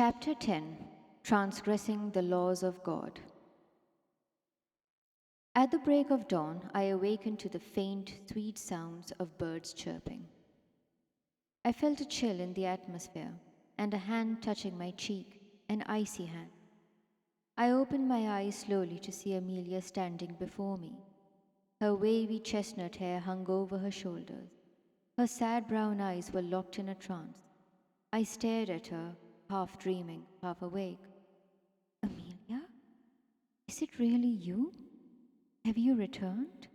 Chapter 10. Transgressing the Laws of God. At the break of dawn, I awakened to the faint, sweet sounds of birds chirping. I felt a chill in the atmosphere, and a hand touching my cheek, an icy hand. I opened my eyes slowly to see Amelia standing before me. Her wavy chestnut hair hung over her shoulders. Her sad brown eyes were locked in a trance. I stared at her, half dreaming, half awake. Amelia? Is it really you? Have you returned?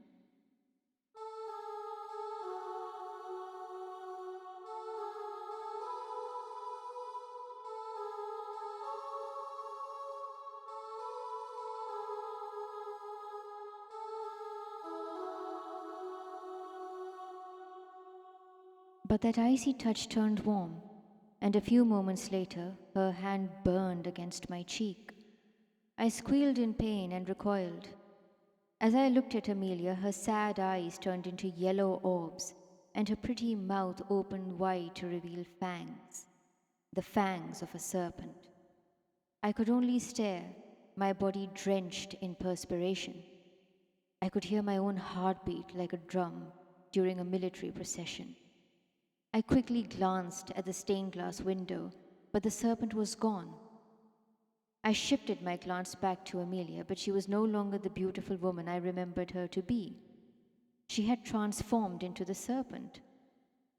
But that icy touch turned warm, and a few moments later, her hand burned against my cheek. I squealed in pain and recoiled. As I looked at Amelia, her sad eyes turned into yellow orbs, and her pretty mouth opened wide to reveal fangs, the fangs of a serpent. I could only stare, my body drenched in perspiration. I could hear my own heartbeat like a drum during a military procession. I quickly glanced at the stained glass window, but the serpent was gone. I shifted my glance back to Amelia, but she was no longer the beautiful woman I remembered her to be. She had transformed into the serpent.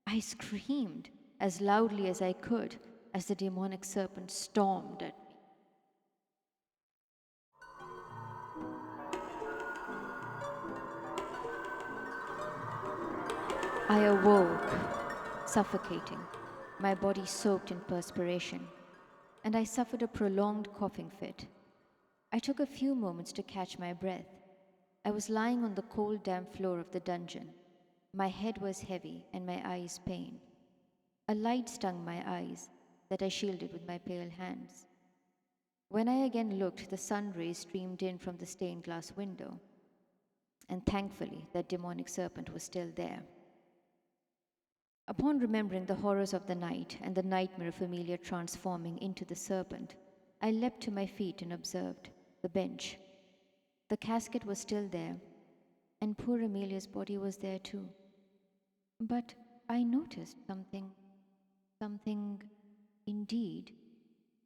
I screamed as loudly as I could as the demonic serpent stormed at me. I awoke, suffocating, my body soaked in perspiration, and I suffered a prolonged coughing fit. I took a few moments to catch my breath. I was lying on the cold, damp floor of the dungeon. My head was heavy and my eyes pained. A light stung my eyes that I shielded with my pale hands. When I again looked, the sun rays streamed in from the stained glass window, and thankfully that demonic serpent was still there. Upon remembering the horrors of the night and the nightmare of Amelia transforming into the serpent, I leapt to my feet and observed the bench. The casket was still there, and poor Amelia's body was there too. But I noticed something indeed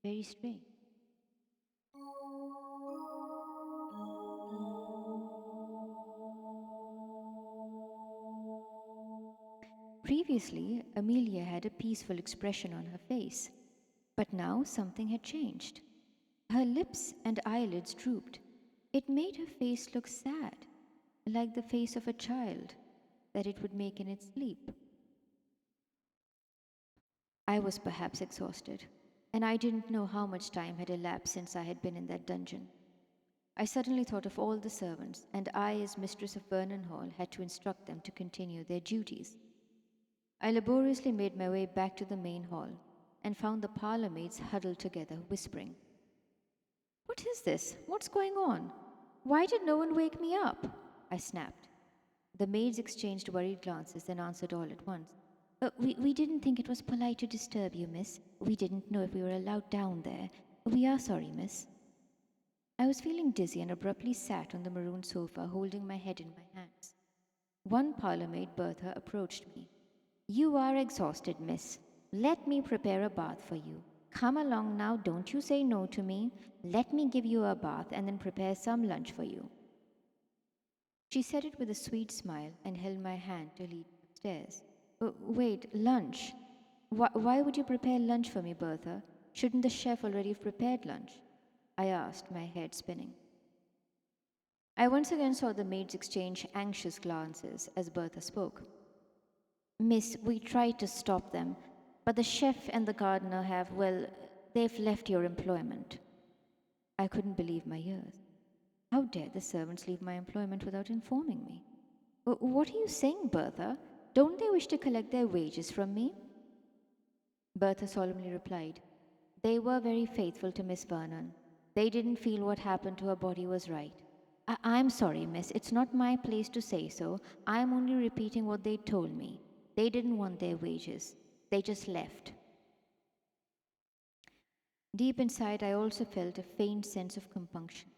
very strange. Previously, Amelia had a peaceful expression on her face, but now something had changed. Her lips and eyelids drooped. It made her face look sad, like the face of a child that it would make in its sleep. I was perhaps exhausted, and I didn't know how much time had elapsed since I had been in that dungeon. I suddenly thought of all the servants, and I, as mistress of Vernon Hall, had to instruct them to continue their duties. I laboriously made my way back to the main hall and found the parlor maids huddled together, whispering. "What is this? What's going on? Why did no one wake me up?" I snapped. The maids exchanged worried glances, then answered all at once. We didn't think it was polite to disturb you, miss. We didn't know if we were allowed down there. We are sorry, miss." I was feeling dizzy and abruptly sat on the maroon sofa, holding my head in my hands. One parlor maid, Bertha, approached me. "You are exhausted, miss. Let me prepare a bath for you. Come along now, don't you say no to me. Let me give you a bath and then prepare some lunch for you." She said it with a sweet smile and held my hand to lead me upstairs. Wait, lunch? Why would you prepare lunch for me, Bertha? Shouldn't the chef already have prepared lunch?" I asked, my head spinning. I once again saw the maids exchange anxious glances as Bertha spoke. "Miss, we tried to stop them, but the chef and the gardener they've left your employment." I couldn't believe my ears. How dared the servants leave my employment without informing me? What are you saying, Bertha? Don't they wish to collect their wages from me?" Bertha solemnly replied, "They were very faithful to Miss Vernon. They didn't feel what happened to her body was right. I'm sorry, miss. It's not my place to say so. I'm only repeating what they told me. They didn't want their wages. They just left." Deep inside, I also felt a faint sense of compunction.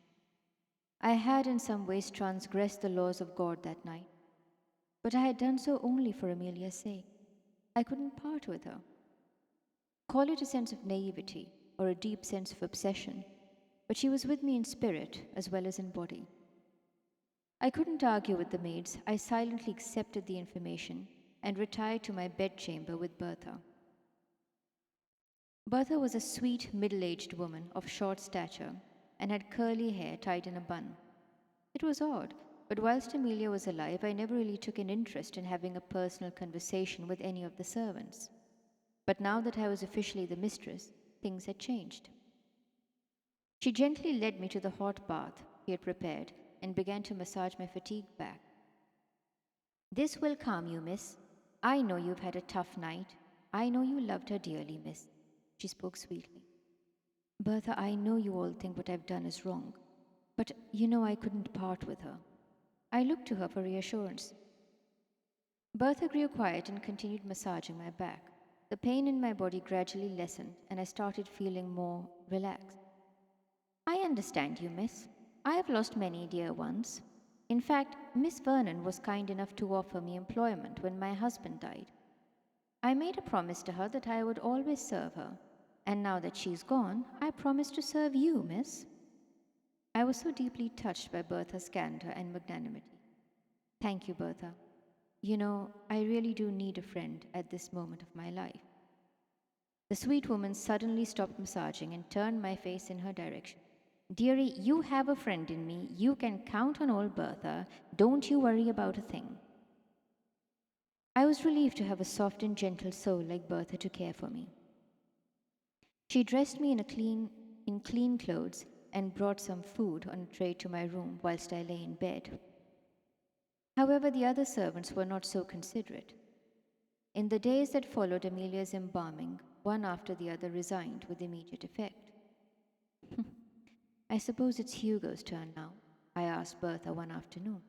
I had in some ways transgressed the laws of God that night, but I had done so only for Amelia's sake. I couldn't part with her. Call it a sense of naivety or a deep sense of obsession, but she was with me in spirit as well as in body. I couldn't argue with the maids. I silently accepted the information and retired to my bedchamber with Bertha. Bertha was a sweet, middle aged woman of short stature and had curly hair tied in a bun. It was odd, but whilst Amelia was alive, I never really took an interest in having a personal conversation with any of the servants. But now that I was officially the mistress, things had changed. She gently led me to the hot bath he had prepared and began to massage my fatigued back. "This will calm you, miss. I know you've had a tough night. I know you loved her dearly, miss." She spoke sweetly. "Bertha, I know you all think what I've done is wrong, but you know I couldn't part with her." I looked to her for reassurance. Bertha grew quiet and continued massaging my back. The pain in my body gradually lessened, and I started feeling more relaxed. "I understand you, miss. I have lost many dear ones. In fact, Miss Vernon was kind enough to offer me employment when my husband died. I made a promise to her that I would always serve her, and now that she's gone, I promise to serve you, miss." I was so deeply touched by Bertha's candor and magnanimity. "Thank you, Bertha. You know, I really do need a friend at this moment of my life." The sweet woman suddenly stopped massaging and turned my face in her direction. "Dearie, you have a friend in me. You can count on old Bertha. Don't you worry about a thing." I was relieved to have a soft and gentle soul like Bertha to care for me. She dressed me in clean clothes and brought some food on a tray to my room whilst I lay in bed. However, the other servants were not so considerate. In the days that followed Amelia's embalming, one after the other resigned with immediate effect. "I suppose it's Hugo's turn now?" I asked Bertha one afternoon.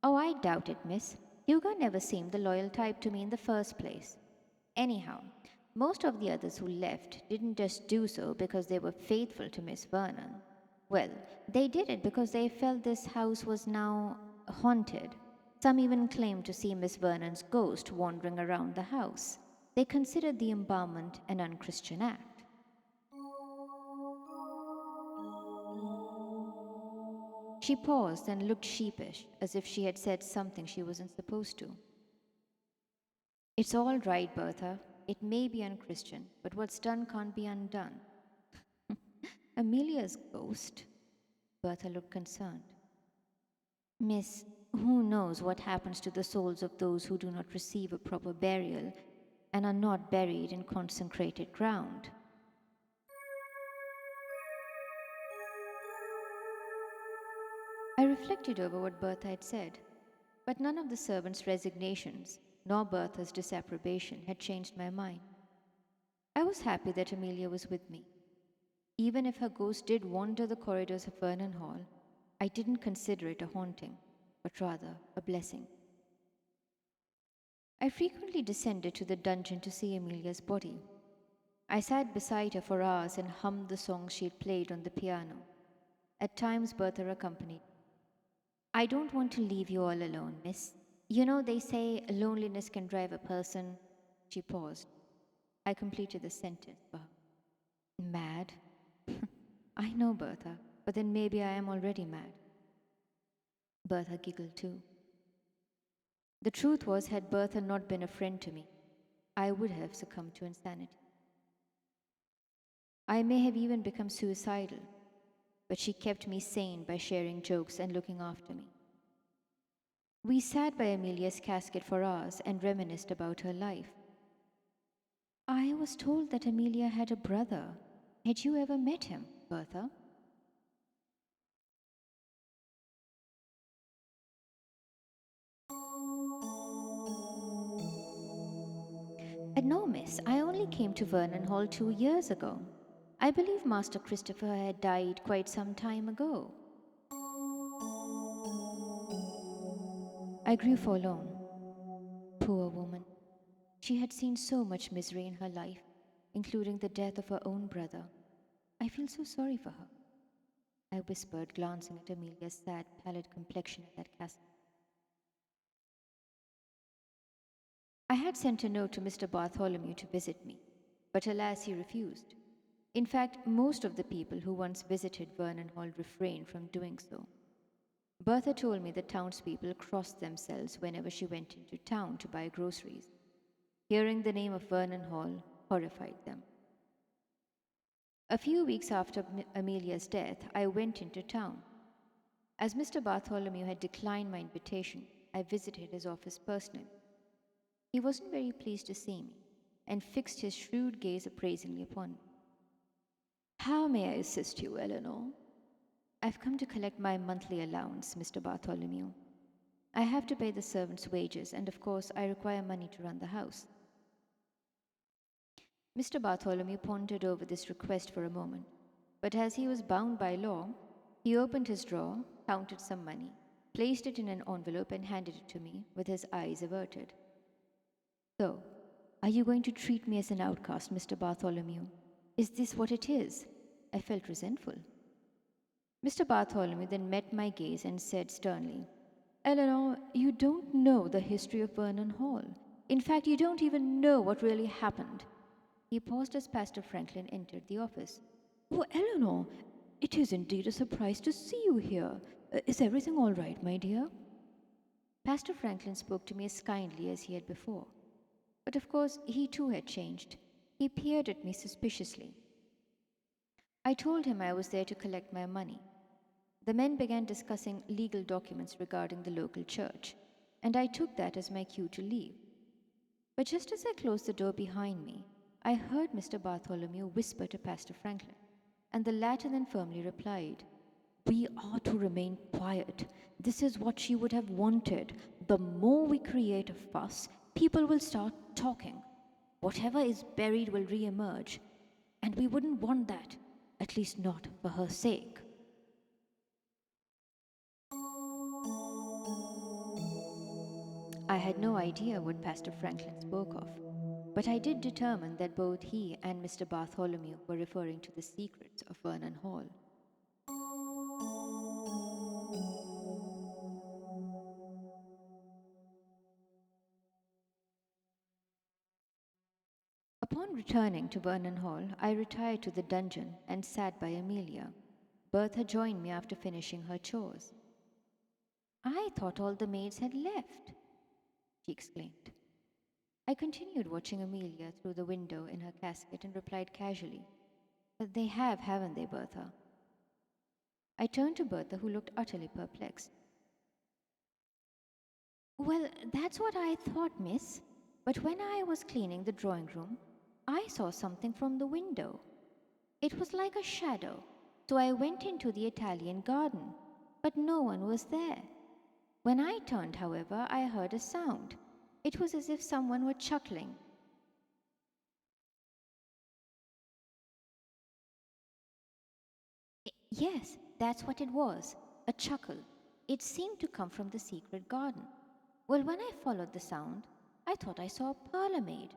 "Oh, I doubt it, miss. Hugo never seemed the loyal type to me in the first place. Anyhow, most of the others who left didn't just do so because they were faithful to Miss Vernon. Well, they did it because they felt this house was now haunted. Some even claimed to see Miss Vernon's ghost wandering around the house. They considered the embalmment an unchristian act." She paused and looked sheepish, as if she had said something she wasn't supposed to. "It's all right, Bertha. It may be unchristian, but what's done can't be undone." "Amelia's ghost?" Bertha looked concerned. "Miss, who knows what happens to the souls of those who do not receive a proper burial and are not buried in consecrated ground?" I reflected over what Bertha had said, but none of the servants' resignations nor Bertha's disapprobation had changed my mind. I was happy that Amelia was with me. Even if her ghost did wander the corridors of Vernon Hall, I didn't consider it a haunting, but rather a blessing. I frequently descended to the dungeon to see Amelia's body. I sat beside her for hours and hummed the songs she had played on the piano. At times, Bertha accompanied. "I don't want to leave you all alone, miss. You know, they say loneliness can drive a person." She paused. I completed the sentence for her. "Mad?" "I know, Bertha, but then maybe I am already mad." Bertha giggled too. The truth was, had Bertha not been a friend to me, I would have succumbed to insanity. I may have even become suicidal, but she kept me sane by sharing jokes and looking after me. We sat by Amelia's casket for hours and reminisced about her life. "I was told that Amelia had a brother. Had you ever met him, Bertha?" "No, miss. I only came to Vernon Hall 2 years ago. I believe Master Christopher had died quite some time ago." I grew forlorn. Poor woman. She had seen so much misery in her life, including the death of her own brother. I feel so sorry for her, I whispered, glancing at Amelia's sad, pallid complexion in that casket. I had sent a note to Mr. Bartholomew to visit me, but alas, he refused. In fact, most of the people who once visited Vernon Hall refrained from doing so. Bertha told me that townspeople crossed themselves whenever she went into town to buy groceries. Hearing the name of Vernon Hall horrified them. A few weeks after Amelia's death, I went into town. As Mr. Bartholomew had declined my invitation, I visited his office personally. He wasn't very pleased to see me and fixed his shrewd gaze appraisingly upon me. How may I assist you, Eleanor? I've come to collect my monthly allowance, Mr. Bartholomew. I have to pay the servants' wages, and of course, I require money to run the house. Mr. Bartholomew pondered over this request for a moment, but as he was bound by law, he opened his drawer, counted some money, placed it in an envelope, and handed it to me with his eyes averted. So, are you going to treat me as an outcast, Mr. Bartholomew? Is this what it is? I felt resentful. Mr. Bartholomew then met my gaze and said sternly, Eleanor, you don't know the history of Vernon Hall. In fact, you don't even know what really happened. He paused as Pastor Franklin entered the office. Oh, Eleanor, it is indeed a surprise to see you here. Is everything all right, my dear? Pastor Franklin spoke to me as kindly as he had before. But of course, he too had changed. He peered at me suspiciously. I told him I was there to collect my money. The men began discussing legal documents regarding the local church, and I took that as my cue to leave. But just as I closed the door behind me, I heard Mr. Bartholomew whisper to Pastor Franklin, and the latter then firmly replied, We are to remain quiet. This is what she would have wanted. The more we create a fuss, people will start talking. Whatever is buried will re-emerge, and we wouldn't want that, at least not for her sake. I had no idea what Pastor Franklin spoke of, but I did determine that both he and Mr. Bartholomew were referring to the secrets of Vernon Hall. Upon returning to Vernon Hall, I retired to the dungeon and sat by Amelia. Bertha joined me after finishing her chores. I thought all the maids had left, she exclaimed. I continued watching Amelia through the window in her casket and replied casually, But they have, haven't they, Bertha? I turned to Bertha, who looked utterly perplexed. Well, that's what I thought, miss. But when I was cleaning the drawing room, I saw something from the window. It was like a shadow, so I went into the Italian garden, but no one was there. When I turned, however, I heard a sound. It was as if someone were chuckling. Yes, that's what it was, a chuckle. It seemed to come from the secret garden. Well, when I followed the sound, I thought I saw a parlour maid.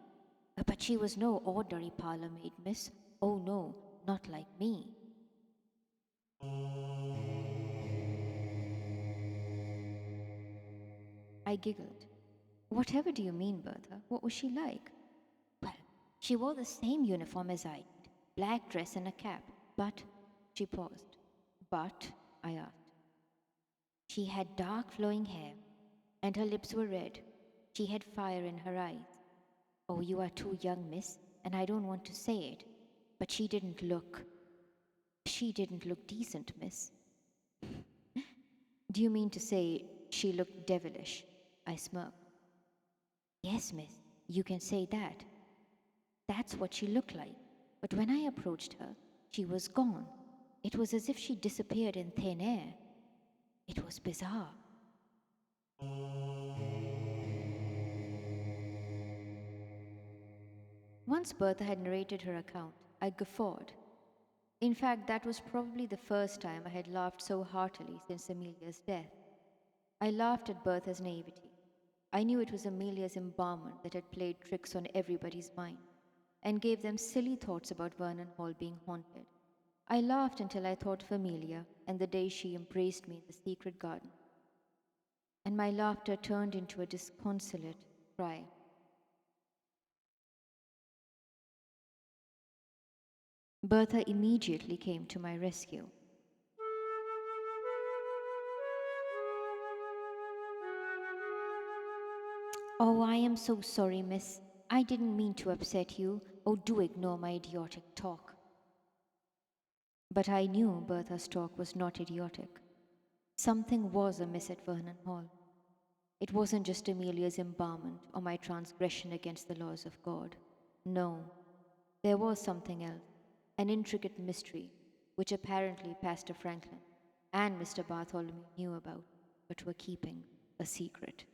But she was no ordinary parlour maid, miss. Oh no, not like me. I giggled. Whatever do you mean, Bertha? What was she like? Well, she wore the same uniform as I did, black dress and a cap. But, she paused. But, I asked. She had dark flowing hair, and her lips were red. She had fire in her eyes. Oh, you are too young, miss, and I don't want to say it, but she didn't look decent, miss. Do you mean to say she looked devilish? I smirked. Yes, miss, you can say that. That's what she looked like. But when I approached her, she was gone. It was as if she disappeared in thin air. It was bizarre. Once Bertha had narrated her account, I guffawed. In fact, that was probably the first time I had laughed so heartily since Amelia's death. I laughed at Bertha's naivety. I knew it was Amelia's embalmment that had played tricks on everybody's mind and gave them silly thoughts about Vernon Hall being haunted. I laughed until I thought of Amelia and the day she embraced me in the secret garden, and my laughter turned into a disconsolate cry. Bertha immediately came to my rescue. Oh, I am so sorry, miss. I didn't mean to upset you. Oh, do ignore my idiotic talk. But I knew Bertha's talk was not idiotic. Something was amiss at Vernon Hall. It wasn't just Amelia's embalmment or my transgression against the laws of God. No, there was something else, an intricate mystery, which apparently Pastor Franklin and Mr. Bartholomew knew about, but were keeping a secret.